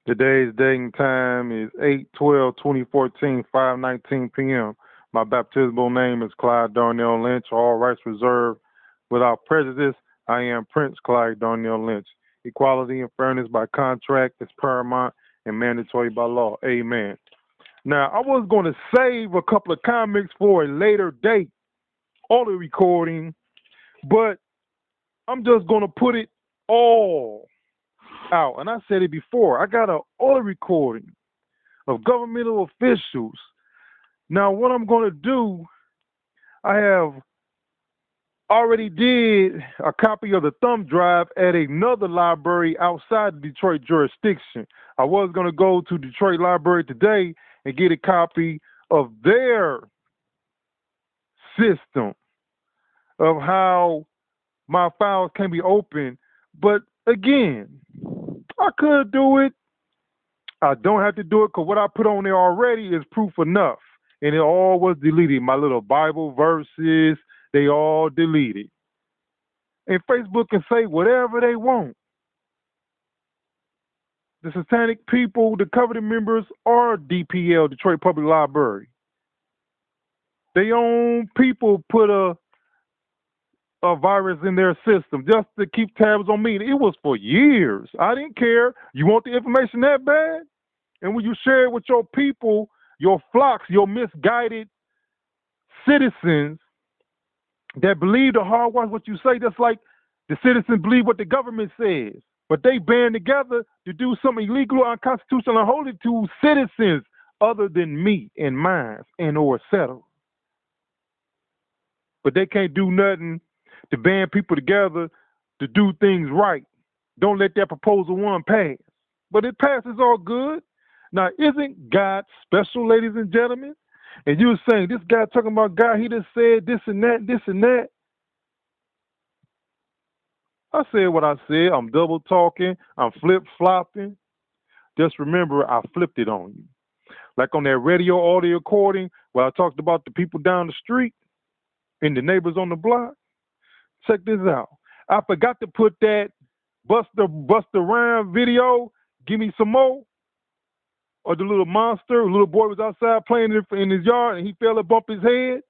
Today's dating time is 8/12/2014, 5:19 p.m. My baptismal name is Clyde Darnell Lynch, all rights reserved. Without prejudice, I am Prince Clyde Darnell Lynch. Equality and fairness by contract is paramount and mandatory by law. Amen. Now, I was going to save a couple of comics for a later date, audio recording, but I'm just going to put it all out. And I said it before. I got an audio recording of governmental officials. Now, what I'm going to do, I have already did a copy of the thumb drive at another library outside the Detroit jurisdiction. I was going to go to Detroit Library today and get a copy of their system of how my files can be opened. But again, I could do it. I don't have to do it because what I put on there already is proof enough. And it all was deleted. My little Bible verses, they all deleted. And Facebook can say whatever they want. The satanic people, the covenant members, are DPL, Detroit Public Library. Their own people put a virus in their system just to keep tabs on me. It was for years. I didn't care. You want the information that bad? And when you share it with your people, your flocks, your misguided citizens that believe the hogwash what you say, just like the citizens believe what the government says. But they band together to do something illegal, unconstitutional, and unholy to citizens other than me and mine and or settle. But they can't do nothing to band people together to do things right. Don't let that proposal one pass. But it passes all good. Now, isn't God special, ladies and gentlemen? And you're saying, this guy talking about God, he just said this and that, this and that. I said what I said. I'm double talking. I'm flip-flopping. Just remember, I flipped it on you. Like on that radio audio recording where I talked about the people down the street and the neighbors on the block. Check this out. I forgot to put that Buster Rhymes video, Give Me Some More, or the little monster, little boy was outside playing in his yard and he fell and bumped his head.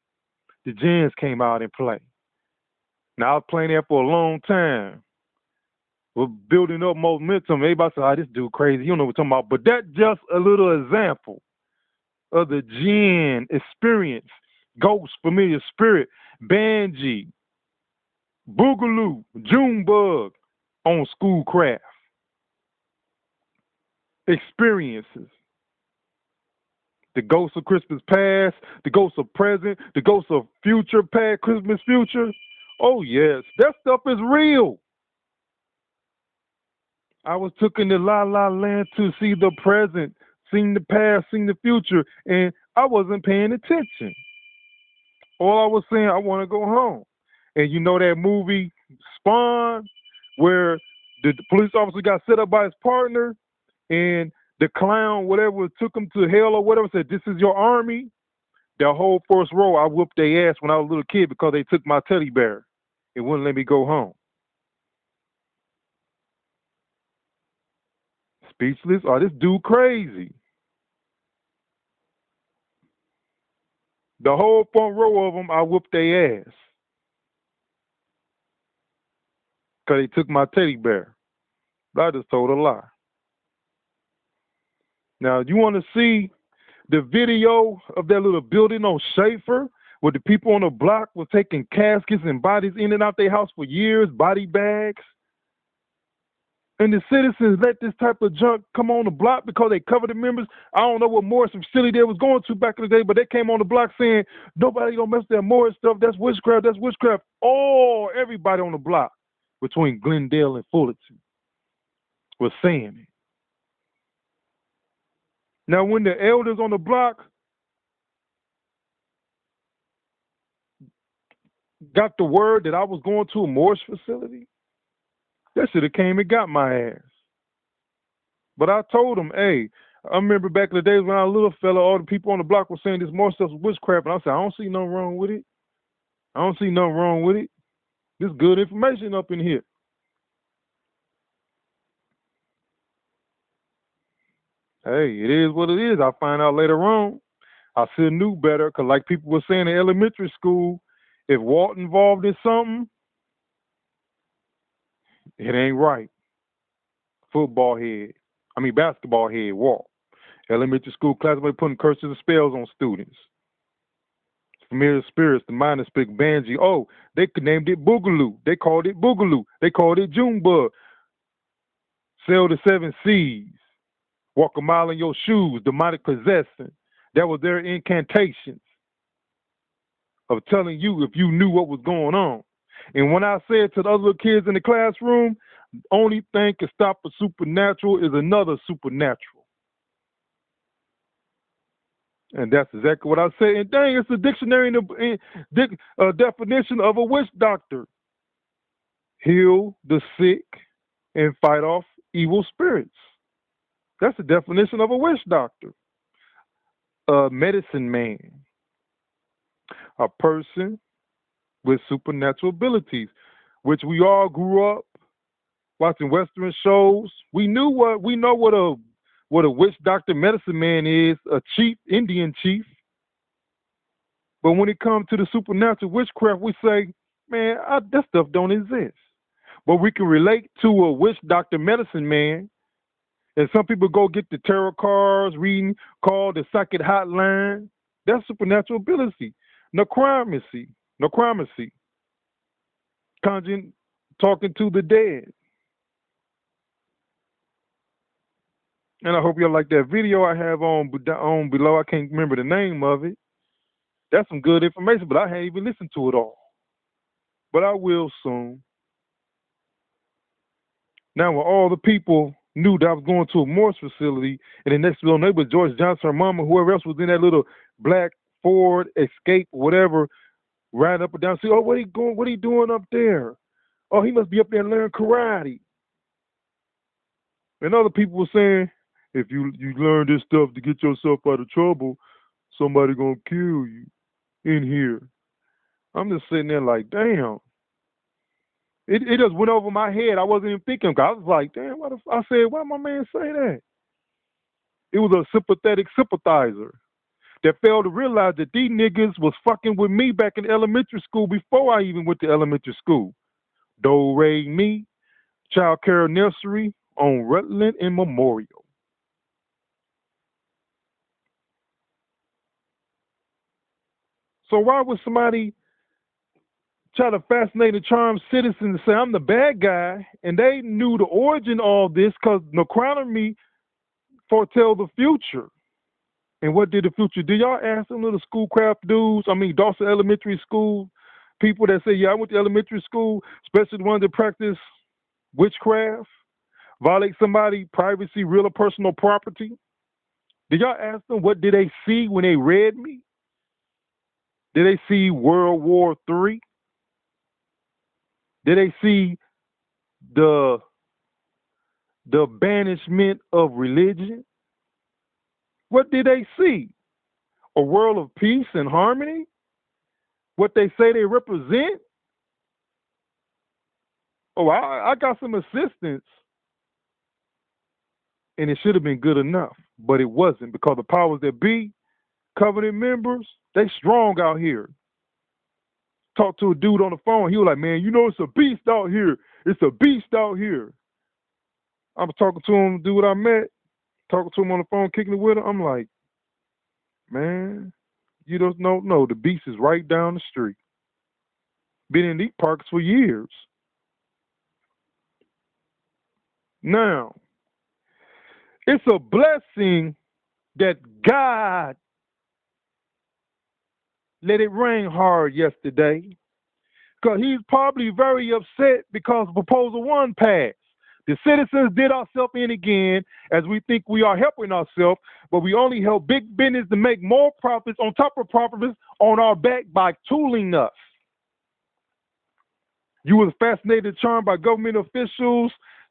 The Jans came out and played. Now I was playing that for a long time. We're building up momentum. Everybody said, this dude crazy. You don't know what I'm talking about. But that's just a little example of the Jinn experience. Ghost, familiar spirit, Banji, Boogaloo, Junebug on Schoolcraft. Experiences. The ghosts of Christmas past, the ghosts of present, the ghosts of future past, Christmas future. Oh, yes, that stuff is real. I was took in the La La Land to see the present, seeing the past, seeing the future, and I wasn't paying attention. All I was saying, I want to go home. And you know that movie, Spawn, where the police officer got set up by his partner, and the clown, whatever, took him to hell or whatever, said, this is your army. The whole first row, I whooped their ass when I was a little kid because they took my teddy bear and wouldn't let me go home. Speechless? Oh, this dude crazy. The whole front row of them, I whooped their ass because they took my teddy bear. But I just told a lie. Now, you want to see the video of that little building on Schaefer where the people on the block were taking caskets and bodies in and out their house for years, body bags? And the citizens let this type of junk come on the block because they covered the members. I don't know what Morris facility they was going to back in the day, but they came on the block saying, nobody don't mess with that Morris stuff. That's witchcraft. That's witchcraft. Oh, everybody on the block between Glendale and Fullerton was saying it. Now, when the elders on the block got the word that I was going to a Morris facility, they should have came and got my ass. But I told them, hey, I remember back in the days when I was a little fella, all the people on the block were saying this Morris stuff was witchcraft. And I said, I don't see nothing wrong with it. I don't see nothing wrong with it. There's good information up in here. Hey, it is what it is. I find out later on. I should have knew better because, like people were saying in elementary school, if Walt involved in something, it ain't right. Football head. Basketball head, Walt. Elementary school classmate putting curses and spells on students. Familiar spirits, the mind that speak Banji. Oh, they named it Boogaloo. They called it Boogaloo. They called it Junebug. Sell the seven seas. Walk a mile in your shoes. Demonic possession. That was their incantations of telling you if you knew what was going on. And when I said to the other kids in the classroom, only thing can stop a supernatural is another supernatural. And that's exactly what I said. And dang, it's a dictionary definition of a witch doctor. Heal the sick and fight off evil spirits. That's the definition of a witch doctor. A medicine man. A person with supernatural abilities, which we all grew up watching Western shows. We know what a witch doctor medicine man is, a chief, Indian chief. But when it comes to the supernatural witchcraft, we say, man, that stuff don't exist. But we can relate to a witch doctor medicine man. And some people go get the tarot cards, reading, call the psychic hotline. That's supernatural ability. Necromancy, conjuring, talking to the dead. And I hope y'all like that video I have on below. I can't remember the name of it. That's some good information, but I haven't even listened to it all. But I will soon. Now, when all the people knew that I was going to a Morse facility, and the next door neighbor, George Johnson, her mama, whoever else was in that little black Ford Escape, whatever, riding up and down, say, oh, what are you doing up there? Oh, he must be up there learning karate. And other people were saying, if you learn this stuff to get yourself out of trouble, somebody gonna kill you in here. I'm just sitting there like, damn. It just went over my head. I wasn't even thinking. I was like, damn, I said, why my man say that? It was a sympathetic sympathizer that failed to realize that these niggas was fucking with me back in elementary school before I even went to elementary school. Do, re, mi, child care nursery on Rutland and Memorial. So why would somebody try to fascinate and charm citizens and say I'm the bad guy, and they knew the origin of all this because necronomy foretell the future. And what did the future do? Y'all ask them little schoolcraft dudes, Dawson Elementary School, people that say, yeah, I went to elementary school, especially the ones that practice witchcraft, violate somebody's privacy, real or personal property. Did y'all ask them what did they see when they read me? Did they see World War III? Did they see the banishment of religion? What did they see? A world of peace and harmony? What they say they represent? Oh, I got some assistance. And it should have been good enough, but it wasn't because the powers that be, covenant members, they strong out here. Talked to a dude on the phone. He was like, man, it's a beast out here. It's a beast out here. I was talking to him, dude I met, talking to him on the phone, kicking it with him. I'm like, man, you don't know. The beast is right down the street. Been in these parks for years. Now, it's a blessing that God let it rain hard yesterday, because he's probably very upset because Proposal 1 passed. The citizens did ourselves in again as we think we are helping ourselves, but we only help big business to make more profits on top of profits on our back by tooling us. You was fascinated, charmed by government officials,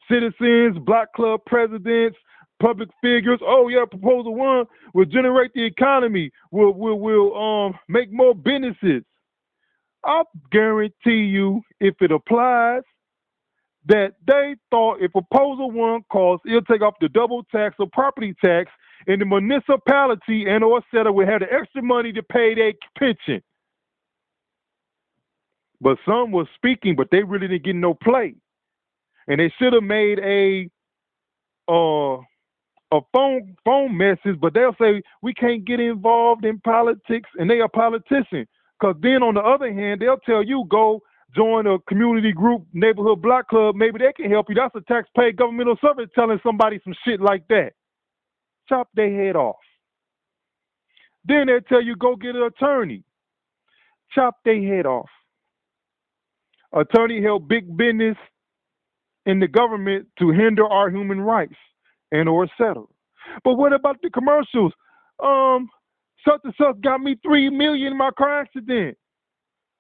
citizens, black club presidents, public figures. Oh yeah, Proposal 1 will generate the economy. Will make more businesses. I guarantee you, if it applies, that they thought if Proposal 1 costs, it'll take off the double tax or property tax, and the municipality and or settler would have the extra money to pay their pension. But some were speaking, but they really didn't get no play. And they should have made a phone message, but they'll say we can't get involved in politics, and they are politicians. Because then on the other hand, they'll tell you go join a community group, neighborhood block club. Maybe they can help you. That's a taxpayer governmental service telling somebody some shit like that. Chop their head off. Then they'll tell you go get an attorney. Chop their head off. Attorney help big business in the government to hinder our human rights and or settle. But what about the commercials? Such and such got me $3 million in my car accident.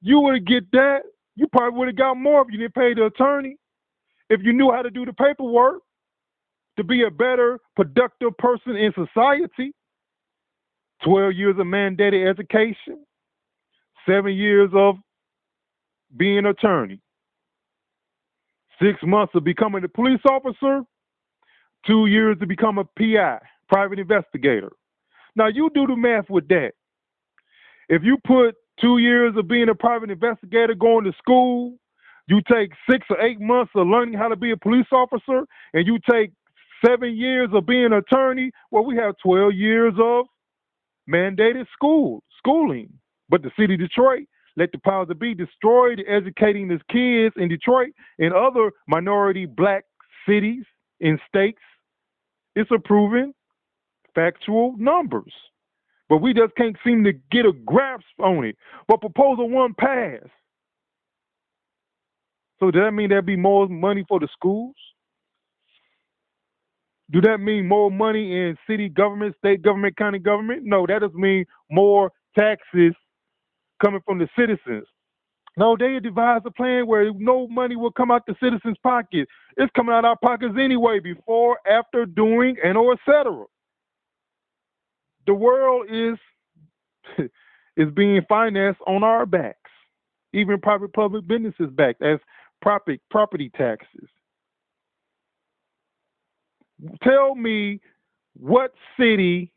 You would get that. You probably would have got more if you didn't pay the attorney. If you knew how to do the paperwork to be a better, productive person in society. 12 years of mandated education. 7 years of being an attorney. 6 months of becoming a police officer. 2 years to become a PI, private investigator. Now you do the math with that. If you put 2 years of being a private investigator, going to school, you take 6 or 8 months of learning how to be a police officer, and you take 7 years of being an attorney, well, we have 12 years of mandated schooling. But the city of Detroit let the powers that be destroy educating its kids in Detroit and other minority black cities and states. It's a proven factual numbers. But we just can't seem to get a grasp on it. But Proposal 1 passed. So does that mean there'll be more money for the schools? Do that mean more money in city government, state government, county government? No, that doesn't mean more taxes coming from the citizens. No, they devised a plan where no money will come out the citizens' pocket. It's coming out our pockets anyway, before, after, during, and or etc. The world is being financed on our backs, even private public businesses back as property taxes. Tell me what city,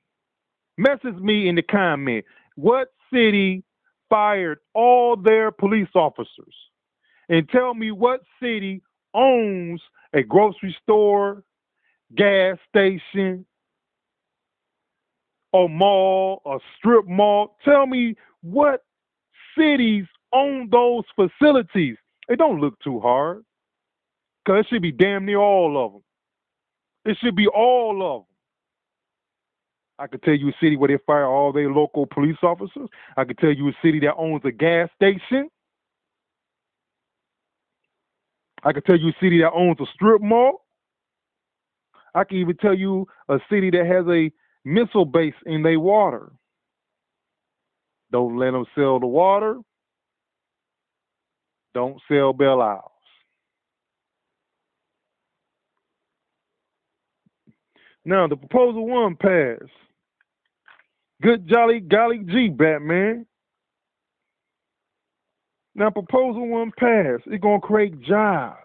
message me in the comment, what city fired all their police officers, and tell me what city owns a grocery store, gas station, a mall, a strip mall. Tell me what cities own those facilities. It don't look too hard, because it should be damn near all of them. It should be all of them. I could tell you a city where they fire all their local police officers. I could tell you a city that owns a gas station. I could tell you a city that owns a strip mall. I can even tell you a city that has a missile base in their water. Don't let them sell the water. Don't sell Belle Isles. Now, the Proposal 1 passed. Good jolly golly gee, Batman. Now, Proposal 1 passed. It's going to create jobs.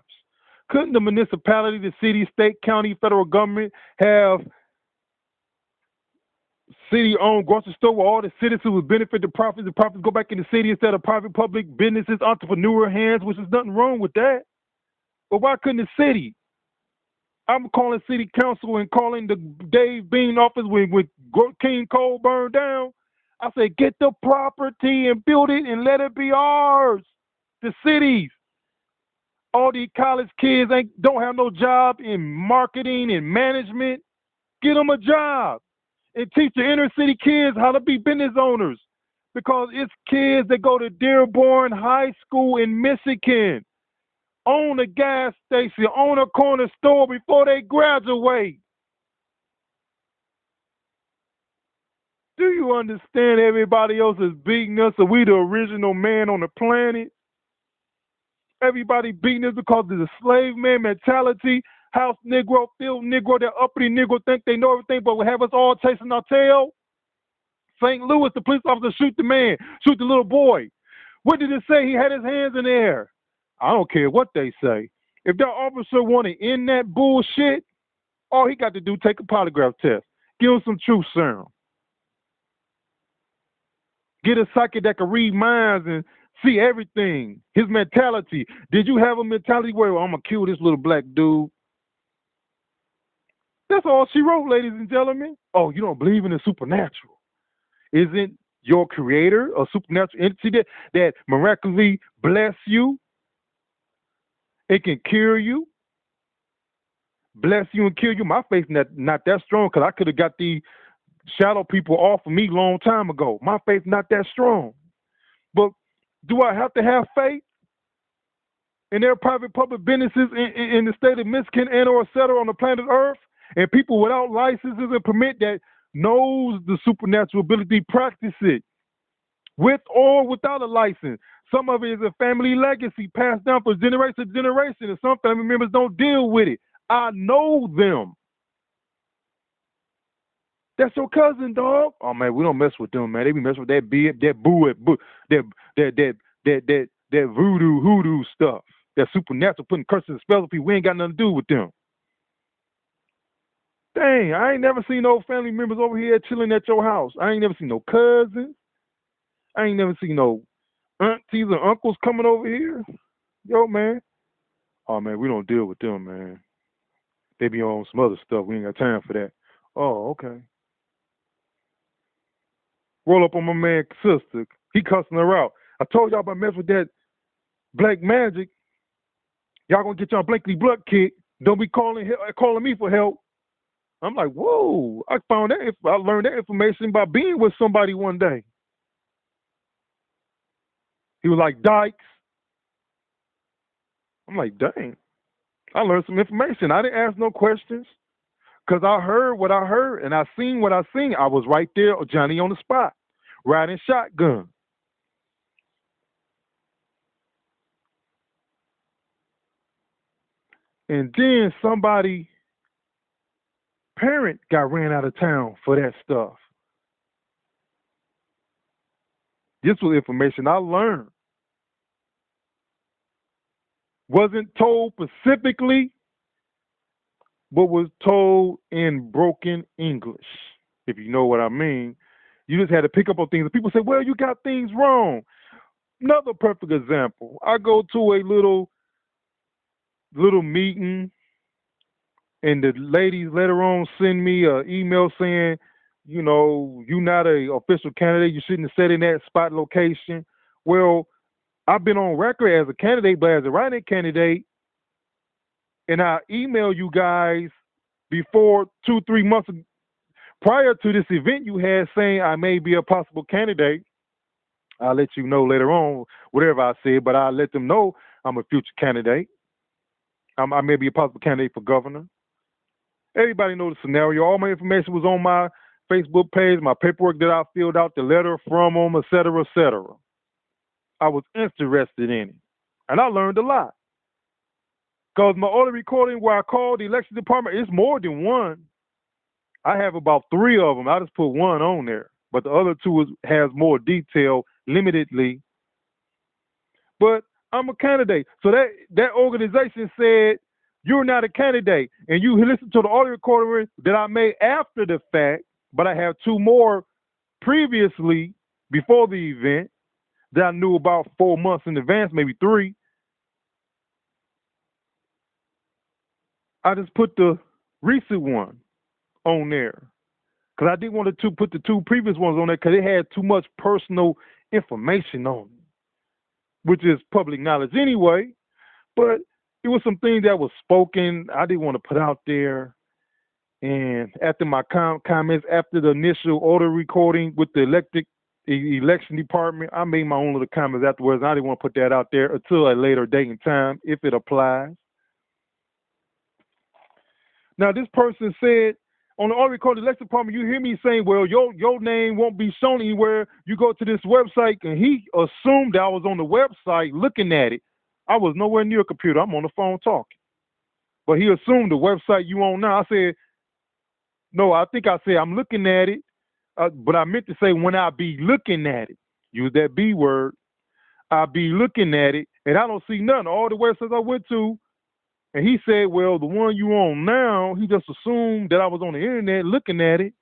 Couldn't the municipality, the city, state, county, federal government have city-owned grocery store where all the citizens would benefit the profits go back in the city instead of private public businesses, entrepreneur hands, which is nothing wrong with that. But why couldn't the city? I'm calling city council and calling the Dave Bean office when King Cole burned down. I said, get the property and build it and let it be ours. The cities. All these college kids don't have no job in marketing and management. Get them a job and teach the inner city kids how to be business owners, because it's kids that go to Dearborn High School in Michigan, own a gas station, own a corner store before they graduate. Do you understand everybody else is beating us, and we the original man on the planet? Everybody beating us because of the slave man mentality, house Negro, field Negro, that uppity Negro think they know everything but will have us all chasing our tail. St. Louis, the police officer shoot the man, shoot the little boy. What did it say? He had his hands in the air. I don't care what they say. If that officer want to end that bullshit, all he got to do take a polygraph test, give him some truth serum, get a psychic that can read minds and see everything. His mentality. Did you have a mentality where, well, I'm gonna kill this little black dude? That's all she wrote, ladies and gentlemen. Oh, you don't believe in the supernatural? Isn't your creator a supernatural entity that miraculously bless you? It can cure you, bless you and kill you. My faith not that strong because I could have got the shadow people off of me a long time ago. My faith not that strong. But do I have to have faith in their private public businesses in the state of Michigan and or et cetera on the planet Earth? And people without licenses and permit that knows the supernatural ability practice it with or without a license. Some of it is a family legacy passed down from generation to generation, and some family members don't deal with it. I know them. That's your cousin, dog. Oh man, we don't mess with them, man. They be messing with that that voodoo hoodoo stuff. That supernatural, putting curses and spells on people. We ain't got nothing to do with them. Dang, I ain't never seen no family members over here chilling at your house. I ain't never seen no cousins. I ain't never seen no aunties or uncles coming over here. Yo, man. Oh, man, we don't deal with them, man. They be on some other stuff. We ain't got time for that. Oh, okay. Roll up on my man sister. He cussing her out. I told y'all about mess with that black magic. Y'all gonna get y'all blankly blood kicked. Don't be calling me for help. I'm like, whoa! I learned that information by being with somebody one day. He was like, Dykes. I'm like, dang. I learned some information. I didn't ask no questions because I heard what I heard and I seen what I seen. I was right there, Johnny on the spot, riding shotgun. And then somebody parent got ran out of town for that stuff. This was information I learned. Wasn't told specifically, but was told in broken English, if you know what I mean. You just had to pick up on things. And people say, well, you got things wrong. Another perfect example. I go to a little meeting, and the ladies later on send me an email saying, you know, you're not an official candidate. You shouldn't have sat in that spot location. Well, I've been on record as a candidate, but as a writing candidate, and I emailed you guys before 2-3 months prior to this event you had saying I may be a possible candidate. I'll let you know later on, whatever I said, but I'll let them know I'm a future candidate. I may be a possible candidate for governor. Everybody knows the scenario. All my information was on my Facebook page, my paperwork that I filled out, the letter from them, et cetera, et cetera. I was interested in it, and I learned a lot. Because my audio recording where I called the election department, it's more than one. I have about 3 of them. I just put one on there, but the other 2 has more detail, limitedly. But I'm a candidate. So that organization said, you're not a candidate. And you listen to the audio recording that I made after the fact, but I have 2 more previously before the event that I knew about 4 months in advance, maybe 3. I just put the recent one on there because I didn't want to put the 2 previous ones on there because it had too much personal information on it, which is public knowledge anyway. But it was some things that was spoken I didn't want to put out there. And after my comments, after the initial audio recording with the election department, I made my own little comments afterwards. I didn't want to put that out there until a later date and time, if it applies. Now, this person said, on the audio recording election department, you hear me saying, well, your name won't be shown anywhere. You go to this website, and he assumed that I was on the website looking at it. I was nowhere near a computer. I'm on the phone talking. But he assumed the website you on now. I said, no, I think I said I'm looking at it, but I meant to say when I be looking at it. Use that B word. I be looking at it, and I don't see nothing. All the websites I went to, And he said, well, the one you on now, he just assumed that I was on the internet looking at it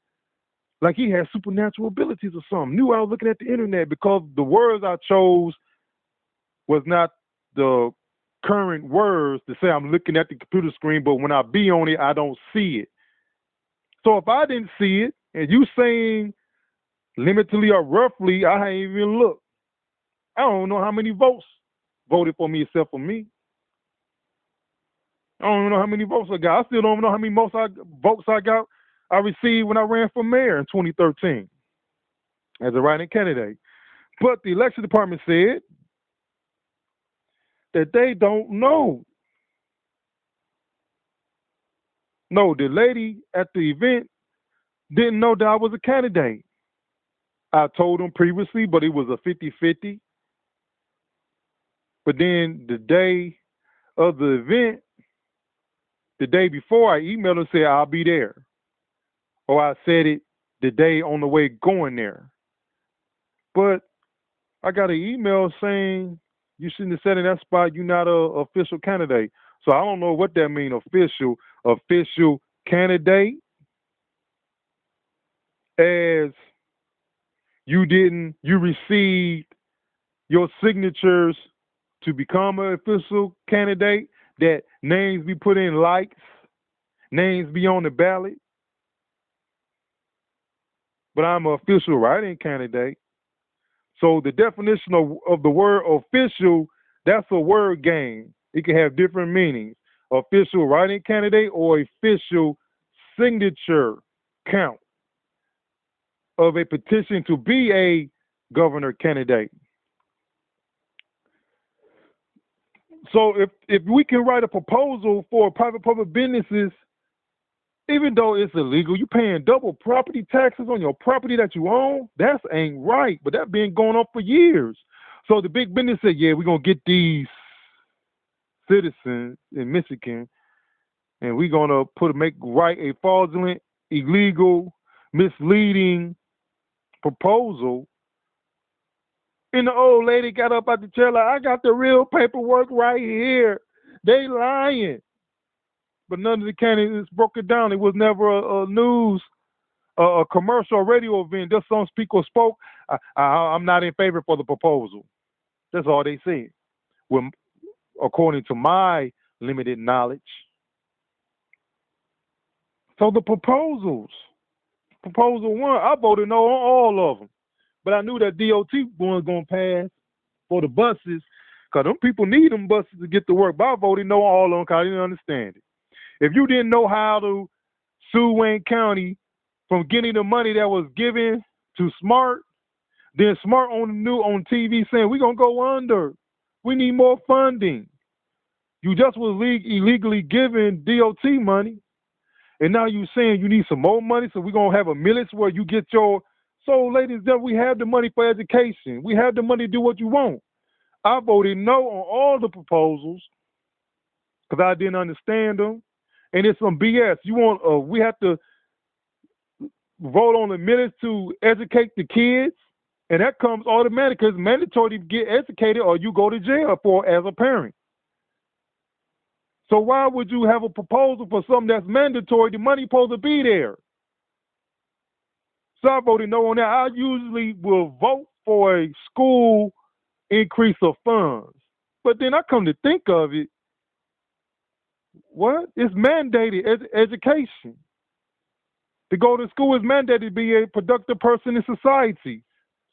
like he had supernatural abilities or something. Knew I was looking at the internet because the words I chose was not the current words to say I'm looking at the computer screen, but when I be on it, I don't see it. So if I didn't see it, and you saying limitedly or roughly, I ain't even looked. I don't know how many votes voted for me except for me. I don't even know how many votes I got. I still don't know how many votes I got. I received when I ran for mayor in 2013 as a writing candidate. But the election department said that they don't know. No, the lady at the event didn't know that I was a candidate. I told them previously, but it was a 50-50. But then the day of the event, the day before, I emailed them and said, I'll be there. Or I said it the day on the way going there. But I got an email saying you shouldn't have said in that spot, you're not an official candidate. So I don't know what that means, official candidate, as you received your signatures to become an official candidate, that names be put in likes, names be on the ballot. But I'm an official writing candidate. So the definition of the word official, that's a word game. It can have different meanings. Official writing candidate or official signature count of a petition to be a governor candidate. So if we can write a proposal for private public businesses, even though it's illegal, you paying double property taxes on your property that you own. That ain't right, but that's been going on for years. So the big business said, yeah, we're going to get these citizens in Michigan, and we're going to write a fraudulent, illegal, misleading proposal. And the old lady got up out the chair like, I got the real paperwork right here. They lying. But none of the candidates broke it down. It was never a news, a commercial, radio event. Just some people spoke. I'm not in favor for the proposal. That's all they said. Well, according to my limited knowledge. So the proposals, proposal one, I voted no on all of them. But I knew that DOT was going to pass for the buses because them people need them buses to get to work. But I voted no on all of them because I didn't understand it. If you didn't know how to sue Wayne County from getting the money that was given to Smart, then Smart on TV saying we're gonna go under. We need more funding. You just was illegally giving DOT money, and now you saying you need some more money, so we're gonna have a millage where you get your. So, ladies, that we have the money for education. We have the money to do what you want. I voted no on all the proposals because I didn't understand them. And it's some BS. We have to vote on the minutes to educate the kids, and that comes automatic because it's mandatory to get educated or you go to jail as a parent. So why would you have a proposal for something that's mandatory? The money's supposed to be there. So I voted no on that. I usually will vote for a school increase of funds. But then I come to think of it, what? It's mandated education. To go to school is mandated to be a productive person in society.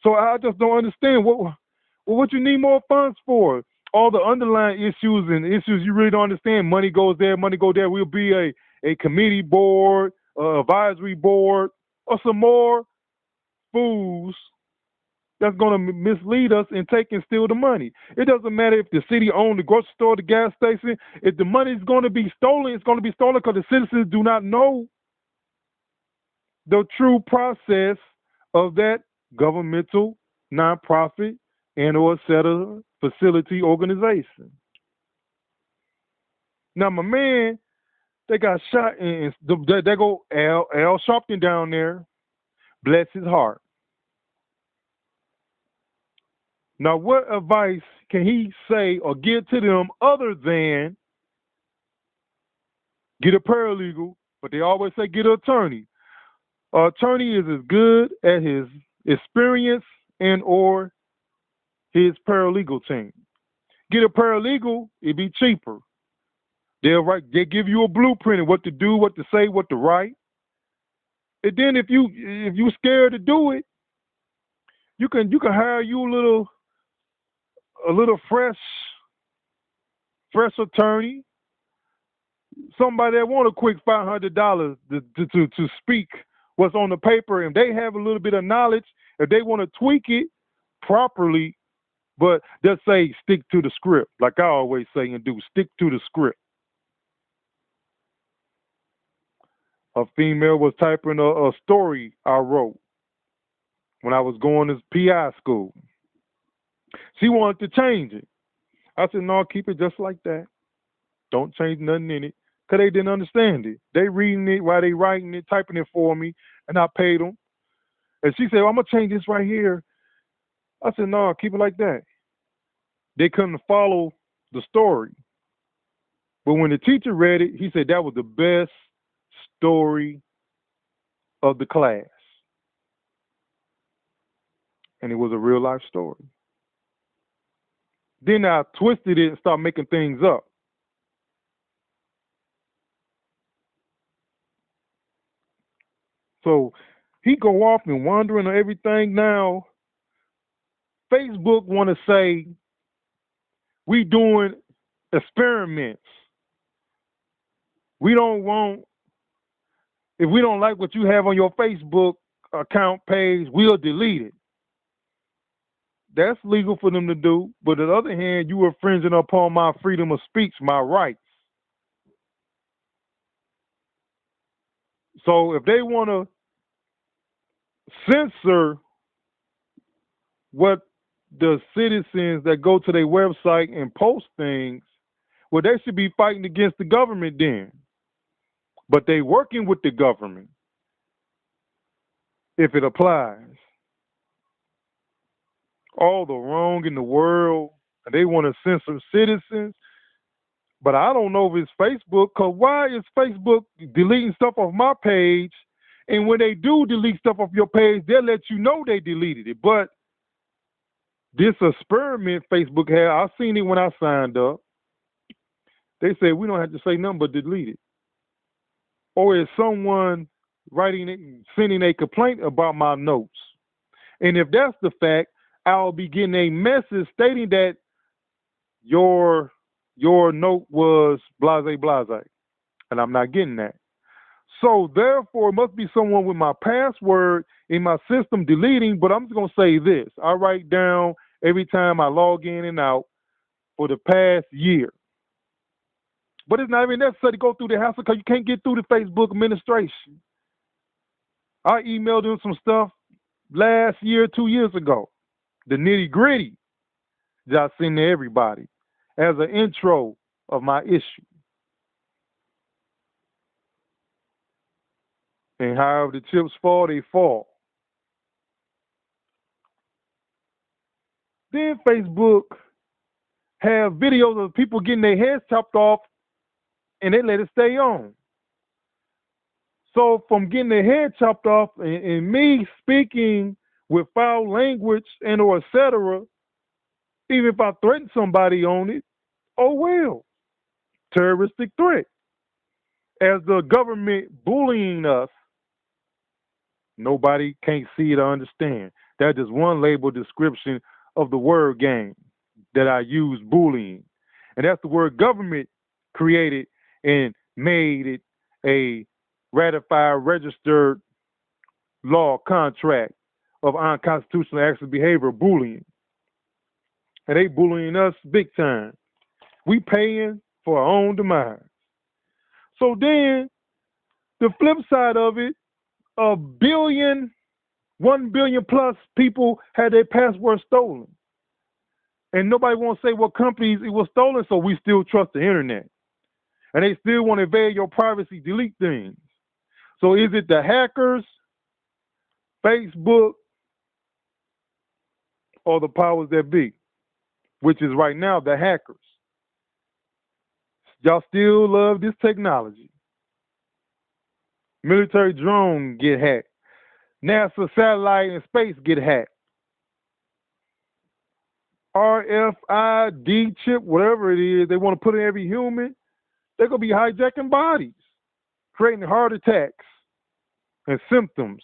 So I just don't understand what you need more funds for. All the underlying issues and issues you really don't understand. Money goes there, money go there. We'll be a committee board, advisory board, or some more fools that's going to mislead us and take and steal the money. It doesn't matter if the city owns the grocery store, the gas station. If the money is going to be stolen, it's going to be stolen because the citizens do not know the true process of that governmental, nonprofit, and or set of facility organization. Now, my man, they got shot, and they go Al Sharpton down there, bless his heart. Now, what advice can he say or give to them other than Get a paralegal, but they always say get an attorney. An attorney is as good at his experience and or his paralegal team. Get a paralegal, it'd be cheaper. They give you a blueprint of what to do, what to say, what to write. And then if you scared to do it, you can hire you a little fresh attorney, somebody that want a quick $500 to speak what's on the paper, and they have a little bit of knowledge. If they want to tweak it properly, but just say stick to the script, like I always say and do, stick to the script. A female was typing a story I wrote when I was going to PI school. She wanted to change it. I said, no, keep it just like that. Don't change nothing in it. Because they didn't understand it. They reading it while they writing it, typing it for me, and I paid them. And she said, well, I'm going to change this right here. I said, no, keep it like that. They couldn't follow the story. But when the teacher read it, he said that was the best story of the class. And it was a real life story. Then I twisted it and started making things up. So he go off and wandering on everything now. Facebook want to say we doing experiments. We don't want, if we don't like what you have on your Facebook account page, we'll delete it. That's legal for them to do. But on the other hand, you are infringing upon my freedom of speech, my rights. So if they want to censor what the citizens that go to their website and post things, well, they should be fighting against the government then. But they working with the government if it applies. All the wrong in the world, and they want to censor citizens. But I don't know if it's Facebook, because why is Facebook deleting stuff off my page? And when they do delete stuff off your page, they'll let you know they deleted it. But this experiment Facebook had, I seen it when I signed up. They said we don't have to say nothing but delete it. Or is someone sending a complaint about my notes? And if that's the fact, I'll be getting a message stating that your note was blase blase, and I'm not getting that. So therefore, it must be someone with my password in my system deleting. But I'm just gonna say this: I write down every time I log in and out for the past year. But it's not even necessary to go through the hassle because you can't get through the Facebook administration. I emailed them some stuff last year, 2 years ago. The nitty gritty that I send to everybody as an intro of my issue. And however the chips fall, they fall. Then Facebook have videos of people getting their heads chopped off and they let it stay on. So from getting their head chopped off and me speaking with foul language and or et cetera, even if I threaten somebody on it, oh well. Terroristic threat. As the government bullying us, nobody can't see it or understand. That's just one label description of the word game that I use, bullying. And that's the word government created and made it a ratified, registered law contract of unconstitutional acts of behavior, bullying. And they bullying us big time. We paying for our own demise. So then, the flip side of it, 1 billion plus people had their password stolen. And nobody wants to say what companies it was stolen, so we still trust the internet. And they still want to invade your privacy, delete things. So is it the hackers, Facebook, or the powers that be? Which is right now the hackers. Y'all still love this technology. Military drone get hacked. NASA satellite in space get hacked. RFID chip, whatever it is, they want to put in every human. They're going to be hijacking bodies, creating heart attacks and symptoms.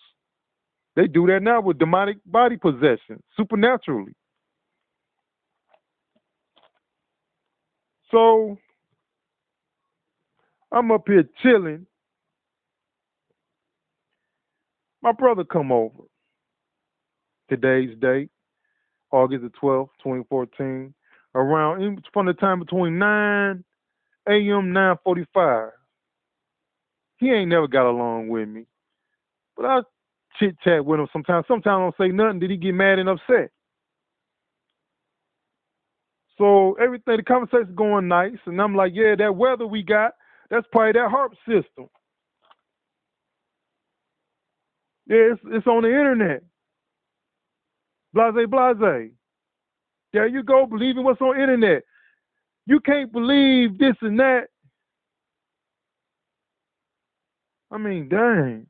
They do that now with demonic body possession, supernaturally. So I'm up here chilling. My brother come over. Today's date, August the 12th, 2014, around from the time between 9 a.m. 9:45. He ain't never got along with me, but I chit chat with him sometimes. Sometimes I don't say nothing. Did he get mad and upset? So everything, the conversation's going nice, and I'm like, yeah, that weather we got, that's probably that harp system. Yeah, it's on the internet. Blase, blase. There you go, believing what's on the internet. You can't believe this and that. I mean, dang.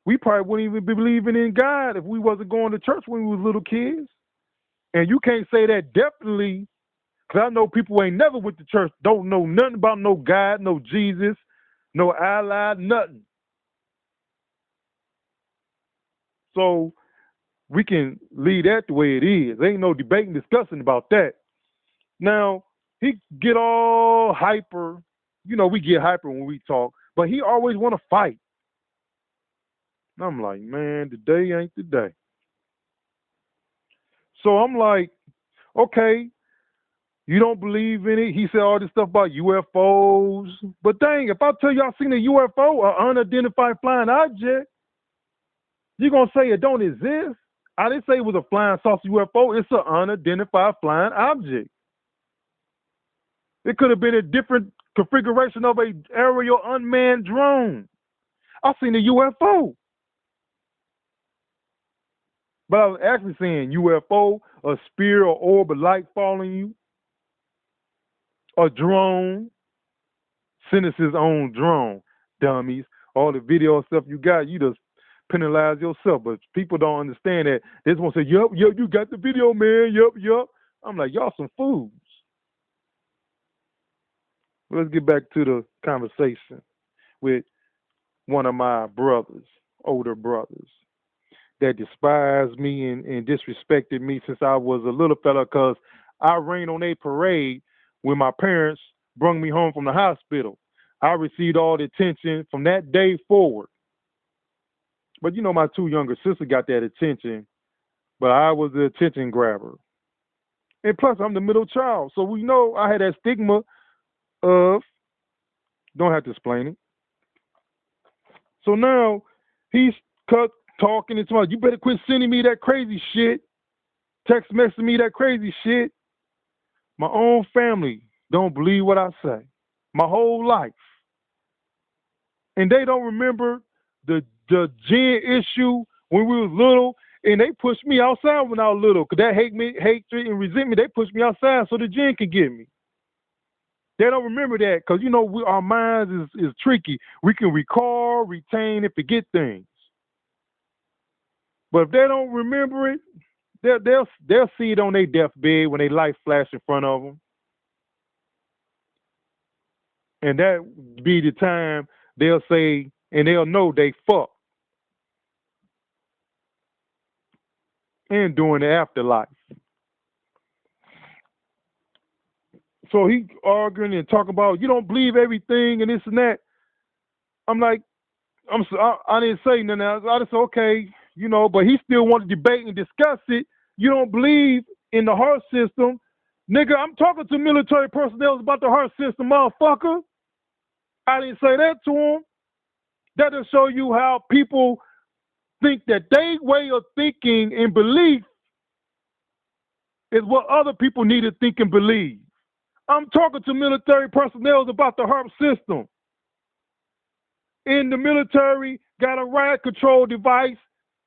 We probably wouldn't even be believing in God if we wasn't going to church when we was little kids. And you can't say that definitely, because I know people who ain't never went to church, don't know nothing about no God, no Jesus, no Allah, nothing. So we can leave that the way it is. There ain't no debating, discussing about that. Now, he get all hyper. You know, we get hyper when we talk, but he always want to fight. And I'm like, man, today ain't the day. So I'm like, okay, you don't believe in it. He said all this stuff about UFOs. But dang, if I tell you I seen a UFO, an unidentified flying object, you're going to say it don't exist? I didn't say it was a flying saucer UFO. It's an unidentified flying object. It could have been a different configuration of a aerial unmanned drone. I seen a UFO. But I was actually saying UFO, a spear or orb of light following you, a drone. Send us his own drone, dummies. All the video stuff you got, you just penalize yourself. But people don't understand that. They just want to say, yup, you got the video, man. Yup. I'm like, y'all some fools. Let's get back to the conversation with one of my brothers, older brothers, that despised me and disrespected me since I was a little fella, because I rained on a parade when my parents brung me home from the hospital. I received all the attention from that day forward. But you know, my two younger sisters got that attention, but I was the attention grabber. And plus, I'm the middle child. So we know I had that stigma of, don't have to explain it. So now he's talking and talking, you better quit sending me that crazy shit, text messaging me that crazy shit. My own family don't believe what I say. My whole life. And they don't remember the gin issue when we was little, and they pushed me outside when I was little, because that hatred and resentment, they pushed me outside so the gin could get me. They don't remember that, because, you know, our minds is tricky. We can recall, retain, and forget things. But if they don't remember it, they'll see it on their deathbed when they life flash in front of them. And that be the time they'll say, and they'll know they fucked. And during the afterlife. So he arguing and talking about, you don't believe everything and this and that. I'm like, I didn't say nothing else. I just said, okay, you know, but he still wanted to debate and discuss it. You don't believe in the heart system. Nigga, I'm talking to military personnel about the heart system, motherfucker. I didn't say that to him. That'll show you how people think that their way of thinking and belief is what other people need to think and believe. I'm talking to military personnel about the heart system. In the military, got a riot control device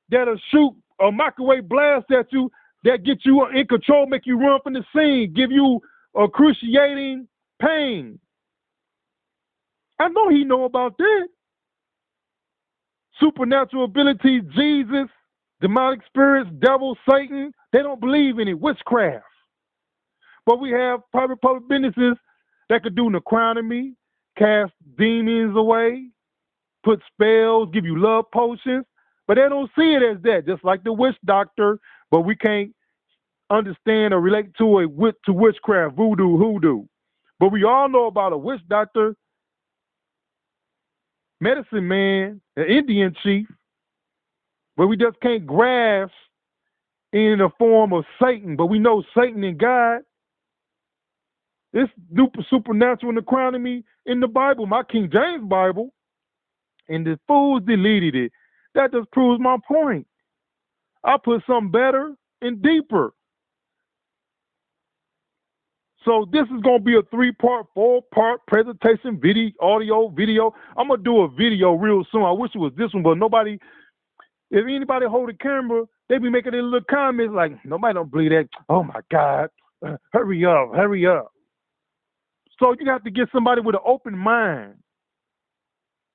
that'll shoot a microwave blast at you that get you in control, make you run from the scene, give you excruciating pain. I know he know about that. supernatural abilities, Jesus, demonic spirits, devil, Satan. They don't believe in it. Witchcraft. But we have private public businesses that could do necronomy, cast demons away, put spells, give you love potions. But they don't see it as that, just like the witch doctor. But we can't understand or relate to witchcraft, voodoo, hoodoo. But we all know about a witch doctor, medicine man, an Indian chief. But we just can't grasp in the form of Satan. But we know Satan and God. It's supernatural necronomy in the Bible, my King James Bible, and the fools deleted it. That just proves my point. I put something better and deeper. So this is going to be a 3-part, 4-part presentation, audio, video. I'm going to do a video real soon. I wish it was this one, but nobody, if anybody hold a camera, they be making their little comments like, nobody don't believe that. Oh my God, hurry up, hurry up. So you have to get somebody with an open mind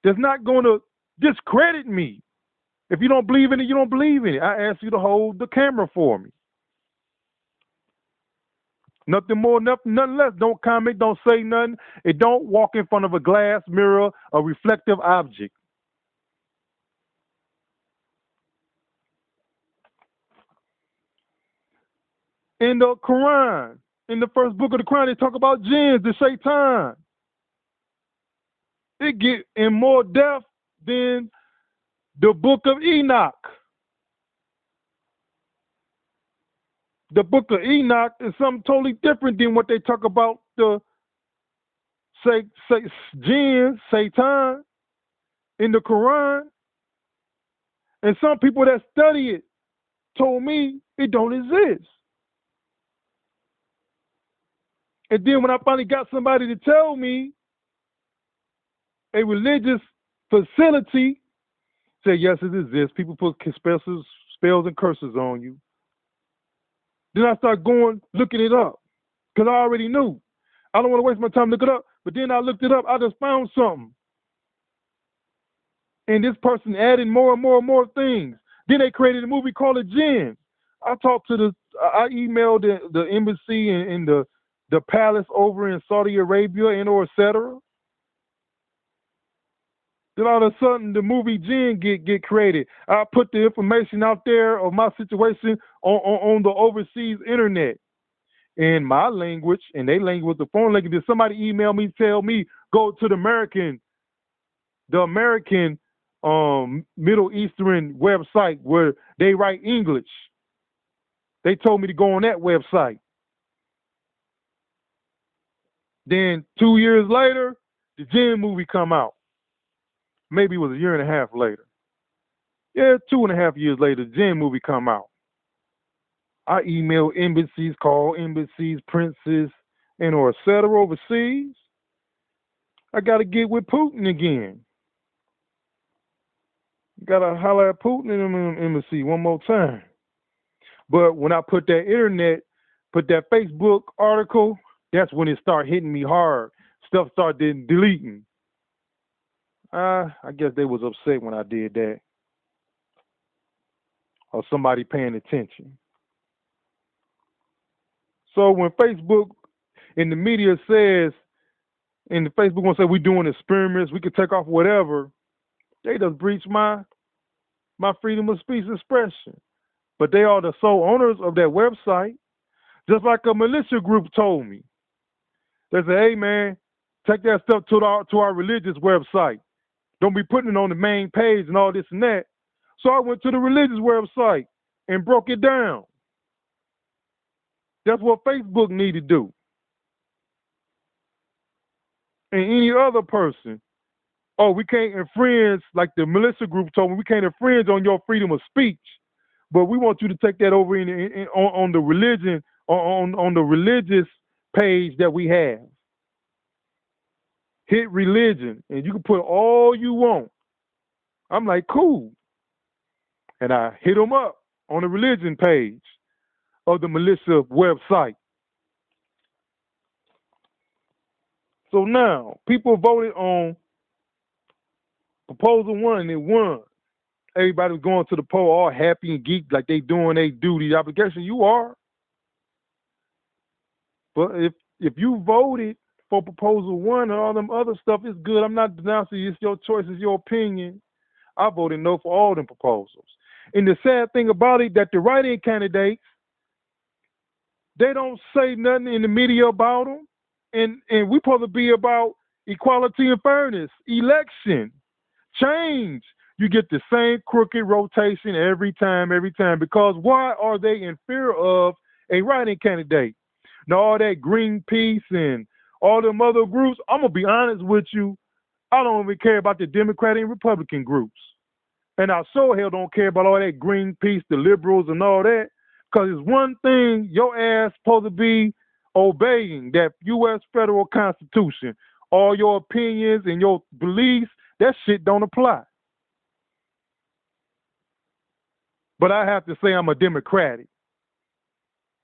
that's not going to discredit me. If you don't believe in it, you don't believe in it. I ask you to hold the camera for me. Nothing more, nothing less. Don't comment, don't say nothing. And don't walk in front of a glass mirror, a reflective object. In the Quran, in the first book of the Quran, they talk about jinns, the shaitan. It get in more depth than the book of Enoch. The book of Enoch is something totally different than what they talk about the jinn, Satan, in the Quran. And some people that study it told me it don't exist. And then when I finally got somebody to tell me, a religious facility, say yes, it exists. People put spells and curses on you. Then I start looking it up, because I already knew. I don't want to waste my time looking it up, but then I looked it up. I just found something. And this person added more and more and more things. Then they created a movie called The Jinn. I emailed the embassy in the palace over in Saudi Arabia and or et cetera. Then all of a sudden the movie Jinn get created. I put the information out there of my situation on the overseas internet in my language, and they language, the phone language. Did somebody email me, tell me, go to the American Middle Eastern website where they write English. They told me to go on that website. Then 2 years later, the Jinn movie come out. Maybe it was a year and a half later. Yeah, 2.5 years later, the Jinn movie come out. I email embassies, call embassies, princes, and or et cetera overseas. I got to get with Putin again. Got to holler at Putin in the embassy one more time. But when I put that Facebook article, that's when it started hitting me hard. Stuff started deleting. I guess they was upset when I did that. Or somebody paying attention. So when Facebook and the media says, and the Facebook gonna say we doing experiments, we could take off whatever, they just breach my freedom of speech expression. But they are the sole owners of that website. Just like a militia group told me. They say, hey man, take that stuff to our religious website. Don't be putting it on the main page and all this and that. So I went to the religious website and broke it down. That's what Facebook need to do. And any other person. Oh, we can't infringe, like the militia group told me, we can't infringe on your freedom of speech. But we want you to take that over on the religion, on the religious page that we have. Hit religion, and you can put all you want. I'm like, cool. And I hit them up on the religion page of the militia website. So now, people voted on Proposal 1 and it won. Everybody was going to the poll all happy and geeked like they doing their duty obligation. You are. But if you voted for proposal one and all them other stuff, it's good. I'm not denouncing you. It's your choice. It's your opinion. I voted no for all them proposals. And the sad thing about it, that the write-in candidates, they don't say nothing in the media about them. And we supposed to be about equality and fairness, election, change. You get the same crooked rotation every time, because why are they in fear of a write-in candidate? Now, all that Greenpeace and all them other groups, I'm going to be honest with you, I don't even care about the Democratic and Republican groups. And I sure hell don't care about all that Greenpeace, the liberals and all that, because it's one thing your ass supposed to be obeying, that U.S. federal constitution. All your opinions and your beliefs, that shit don't apply. But I have to say I'm a Democratic.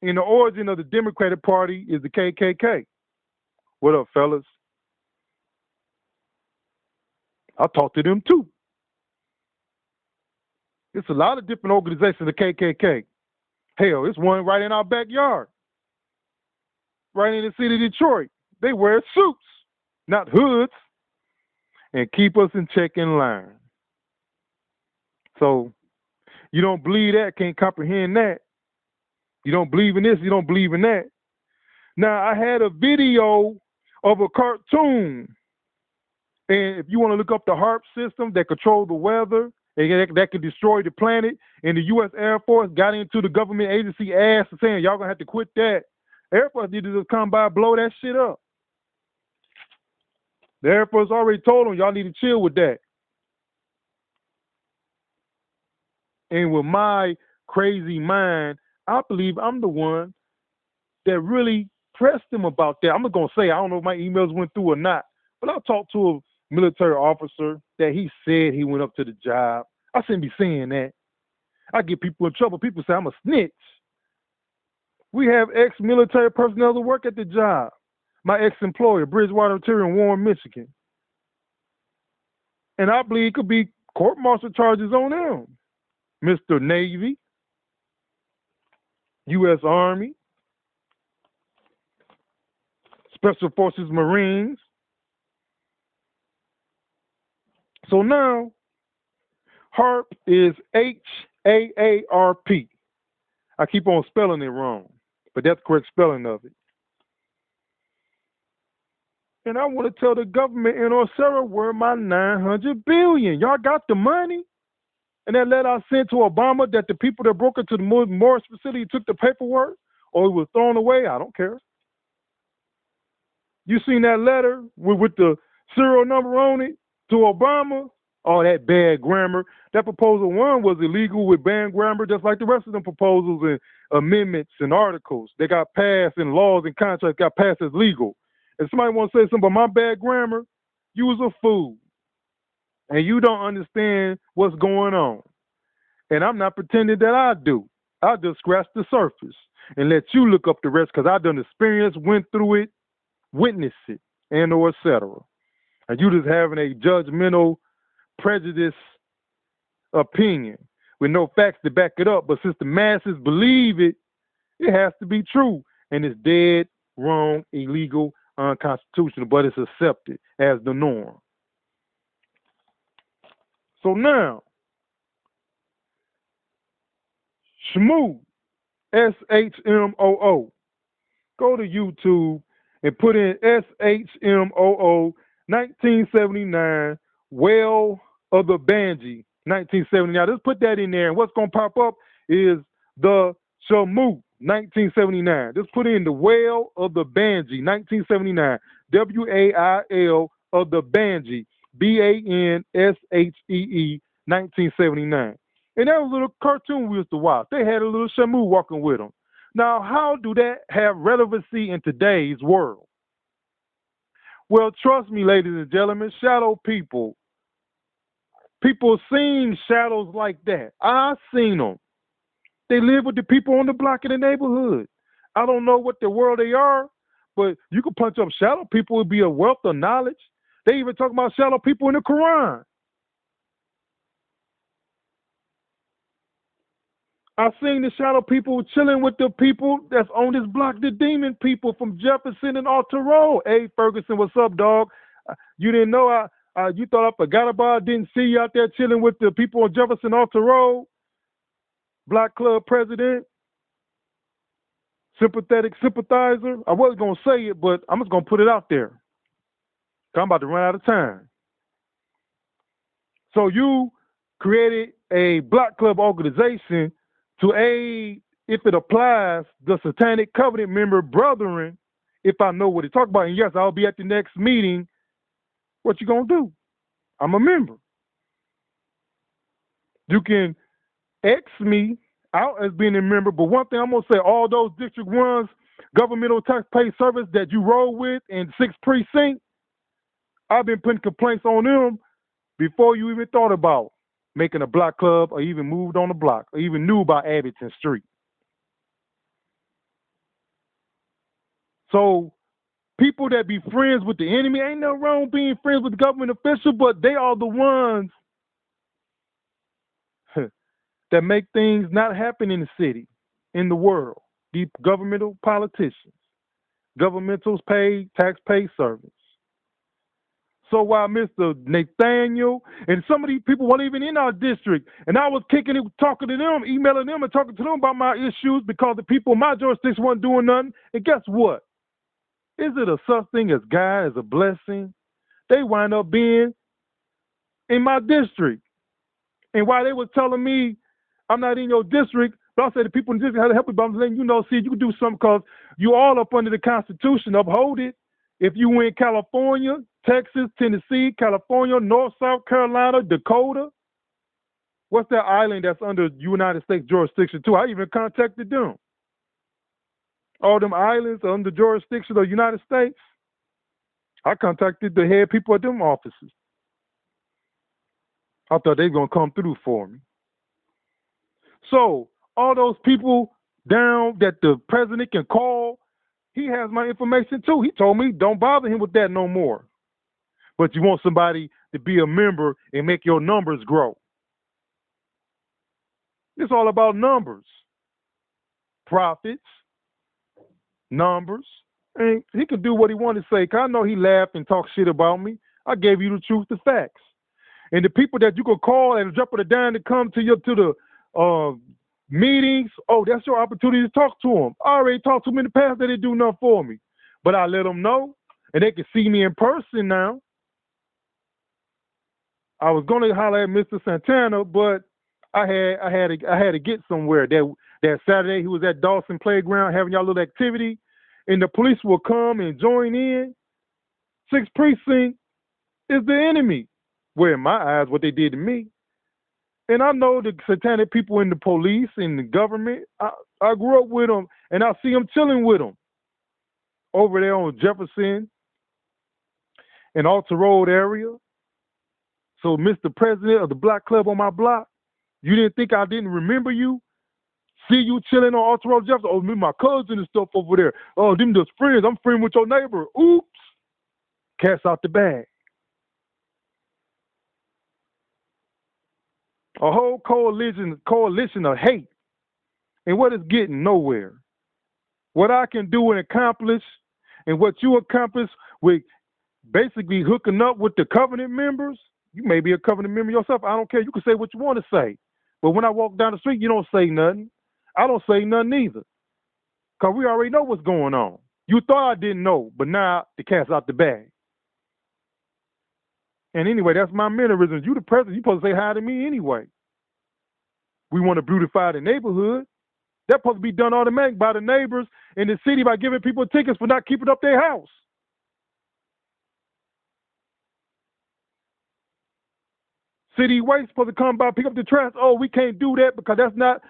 And the origin of the Democratic Party is the KKK. What up, fellas? I talked to them too. It's a lot of different organizations, the KKK. Hell, it's one right in our backyard. Right in the city of Detroit. They wear suits, not hoods, and keep us in check and line. So, you don't believe that, can't comprehend that. You don't believe in this, you don't believe in that. Now, I had a video of a cartoon. And if you want to look up the HARP system that control the weather, that could destroy the planet, and the U.S. Air Force got into the government agency ass and saying, y'all going to have to quit that. Air Force need to just come by and blow that shit up. The Air Force already told them, y'all need to chill with that. And with my crazy mind, I believe I'm the one that really pressed them about that. I'm not going to say, I don't know if my emails went through or not, but I talked to a military officer that he said he went up to the job. I shouldn't be saying that. I get people in trouble. People say I'm a snitch. We have ex-military personnel that work at the job. My ex-employer, Bridgewater Interior in Warren, Michigan. And I believe it could be court-martial charges on them. Mr. Navy, U.S. Army, Special Forces Marines. So now, HARP is HAARP. I keep on spelling it wrong, but that's the correct spelling of it. And I want to tell the government in Osera where my $900 billion. Y'all got the money? And that letter I sent to Obama that the people that broke into the Morris facility took the paperwork or it was thrown away, I don't care. You seen that letter with the serial number on it to Obama? Oh, that bad grammar. That proposal one was illegal with bad grammar, just like the rest of them proposals and amendments and articles. They got passed and laws and contracts got passed as legal. If somebody wants to say something about my bad grammar, you was a fool. And you don't understand what's going on. And I'm not pretending that I do. I just scratch the surface and let you look up the rest because I done experienced, went through it, witnessed it, and or et cetera. And you just having a judgmental, prejudice opinion with no facts to back it up. But since the masses believe it, it has to be true. And it's dead, wrong, illegal, unconstitutional, but it's accepted as the norm. So now, Shmoo, SHMOO. Go to YouTube and put in SHMOO 1979 Well of the Banji 1979. Just put that in there, and what's going to pop up is the Shmoo 1979. Just put in the Well of the Banji 1979. WAIL of the Banji. BANSHEE 1979. And that was a little cartoon we used to watch. They had a little Shamu walking with them. Now, how do that have relevancy in today's world? Well, trust me, ladies and gentlemen, shadow people. People seen shadows like that. I seen them. They live with the people on the block in the neighborhood. I don't know what the world they are, but you could punch up shadow people. It would be a wealth of knowledge. They even talk about shadow people in the Quran. I seen the shadow people chilling with the people that's on this block, the demon people from Jefferson and Alter Road. Hey, Ferguson, what's up, dog? You didn't know you thought I forgot about it, didn't see you out there chilling with the people on Jefferson Alter Road? Black Club president, sympathetic sympathizer. I wasn't going to say it, but I'm just going to put it out there. I'm about to run out of time. So you created a Black Club organization to aid, if it applies, the Satanic Covenant member brethren, if I know what to talk about. And yes, I'll be at the next meeting. What you gonna do? I'm a member. You can X me out as being a member, but one thing I'm gonna say, all those District 1's governmental taxpayer service that you roll with in 6th Precinct, I've been putting complaints on them before you even thought about making a Black Club or even moved on the block or even knew about Abington Street. So people that be friends with the enemy, ain't no wrong being friends with the government official, but they are the ones that make things not happen in the city, in the world. The governmental politicians, governmentals paid, tax-paid servants. So while Mr. Nathaniel and some of these people weren't even in our district, and I was kicking it, talking to them, emailing them and talking to them about my issues because the people in my jurisdiction weren't doing nothing. And guess what? Is it a such thing as God as a blessing? They wind up being in my district. And while they were telling me I'm not in your district, but I said the people in the district had to help me, but I'm letting you know, see, you can do something because you all up under the Constitution, uphold it. If you in California, Texas, Tennessee, California, North, South Carolina, Dakota, what's that island that's under United States jurisdiction too? I even contacted them. All them islands are under jurisdiction of the United States. I contacted the head people at them offices. I thought they were going to come through for me. So all those people down that the president can call, he has my information too. He told me don't bother him with that no more. But you want somebody to be a member and make your numbers grow. It's all about numbers. Profits, numbers. And he could do what he wanted to say. Cause I know he laughed and talked shit about me. I gave you the truth, the facts. And the people that you could call and drop it down to come to the meetings, oh, that's your opportunity to talk to them. I already talked to them in the past. They didn't do nothing for me. But I let them know, and they can see me in person now. I was going to holler at Mr. Santana, but I had to get somewhere. That Saturday, he was at Dawson Playground having y'all little activity, and the police will come and join in. 6th Precinct is the enemy. Well, in my eyes, what they did to me. And I know the satanic people in the police and the government. I grew up with them, and I see them chilling with them over there on Jefferson and Alter Road area. So, Mr. President of the Black Club on my block, you didn't think I didn't remember you? See you chilling on Alter Road Jefferson? Oh, me, my cousin and stuff over there. Oh, them just friends. I'm friends with your neighbor. Oops. Cat's out the bag. A whole coalition of hate. And what is getting nowhere. What I can do and accomplish, and what you accomplish with basically hooking up with the covenant members, you may be a covenant member yourself. I don't care. You can say what you want to say. But when I walk down the street, you don't say nothing. I don't say nothing either. Because we already know what's going on. You thought I didn't know, but now the cat's out the bag. And anyway, that's my mannerisms. You the president, you supposed to say hi to me anyway. We want to beautify the neighborhood. That's supposed to be done automatic by the neighbors in the city by giving people tickets for not keeping up their house. City waste supposed to come by, pick up the trash. Oh, we can't do that because that's not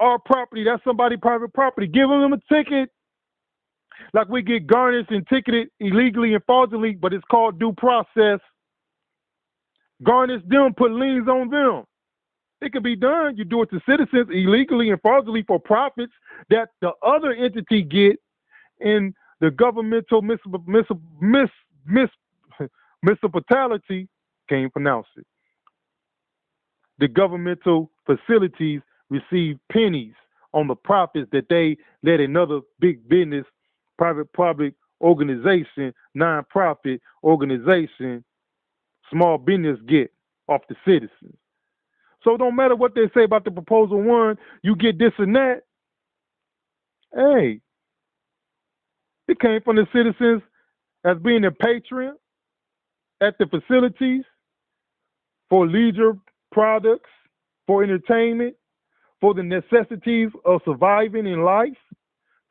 our property. That's somebody's private property. Give them a ticket. Like we get garnished and ticketed illegally and fraudulently, but it's called due process. Garnish them, put liens on them. It can be done. You do it to citizens illegally and fraudulently for profits that the other entity get in the governmental municipality, can't pronounce it. The governmental facilities receive pennies on the profits that they let another big business, private public organization, nonprofit organization, small business get off the citizens. So it don't matter what they say about the proposal one, you get this and that. Hey, it came from the citizens as being a patron at the facilities for leisure products, for entertainment, for the necessities of surviving in life,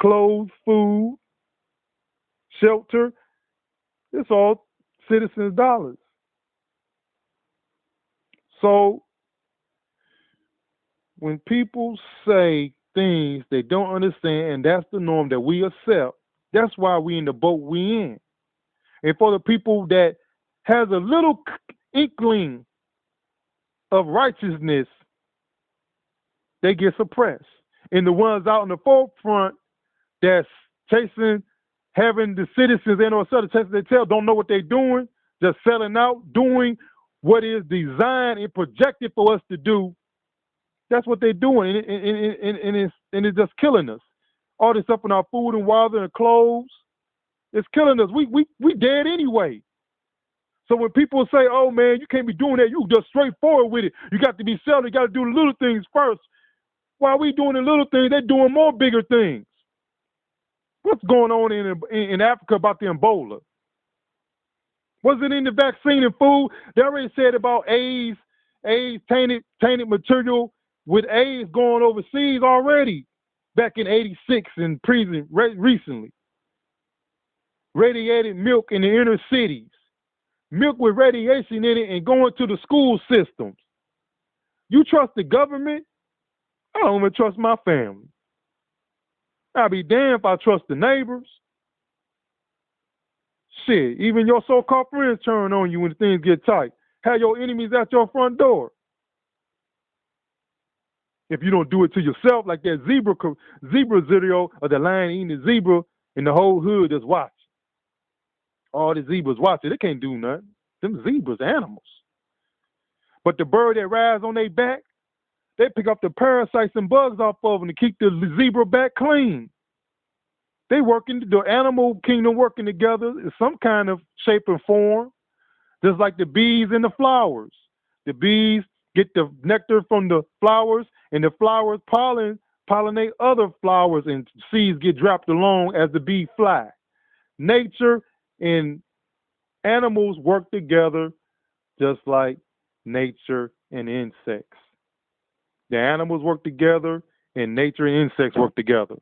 clothes, food, shelter. It's all citizens' dollars. So when people say things they don't understand, and that's the norm that we accept, that's why we in the boat we in. And for the people that has a little inkling of righteousness, they get suppressed. And the ones out in the forefront that's chasing, having the citizens and or the chasing they tell don't know what they're doing, just selling out, doing what is designed and projected for us to do. That's what they're doing, and it's just killing us. All this stuff in our food and water and clothes, it's killing us. We dead anyway. So when people say, "Oh man, you can't be doing that," you just straightforward with it. You got to be selling. You got to do the little things first. While we doing the little things, they're doing more bigger things. What's going on in Africa about the Ebola? Was it in the vaccine and food? They already said about AIDS tainted material with AIDS going overseas already back in '86 in prison recently. Radiated milk in the inner cities. Milk with radiation in it and going to the school systems. You trust the government? I don't even trust my family. I'll be damned if I trust the neighbors. Shit, even your so-called friends turn on you when things get tight. Have your enemies at your front door. If you don't do it to yourself, like that zebra video of the lion eating the zebra and the whole hood just watching. All the zebras watching, they can't do nothing. Them zebras, animals. But the bird that rides on their back, they pick up the parasites and bugs off of them to keep the zebra back clean. They working, the animal kingdom working together in some kind of shape and form, just like the bees and the flowers. The bees get the nectar from the flowers, and the flowers pollinate other flowers, and seeds get dropped along as the bee fly. Nature and animals work together just like nature and insects. The animals work together, and nature and insects work together.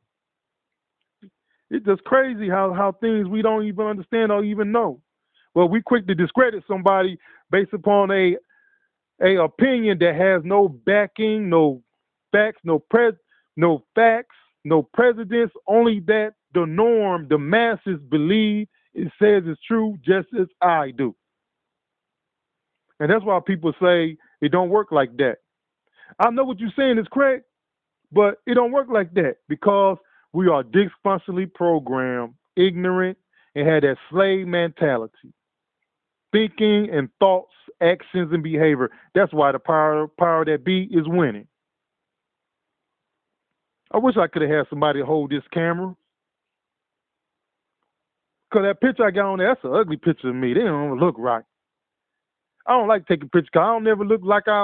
It's just crazy how things we don't even understand or even know. Well, we quick to discredit somebody based upon a opinion that has no backing, no facts, no precedents, only that the norm, the masses believe it says it's true, just as I do. And that's why people say it don't work like that. I know what you're saying is correct, but it don't work like that because we are dysfunctionally programmed, ignorant, and had that slave mentality. Thinking and thoughts, actions, and behavior. That's why the power that be is winning. I wish I could have had somebody hold this camera. Because that picture I got on there, that's an ugly picture of me. They don't look right. I don't like taking pictures because I don't never look like I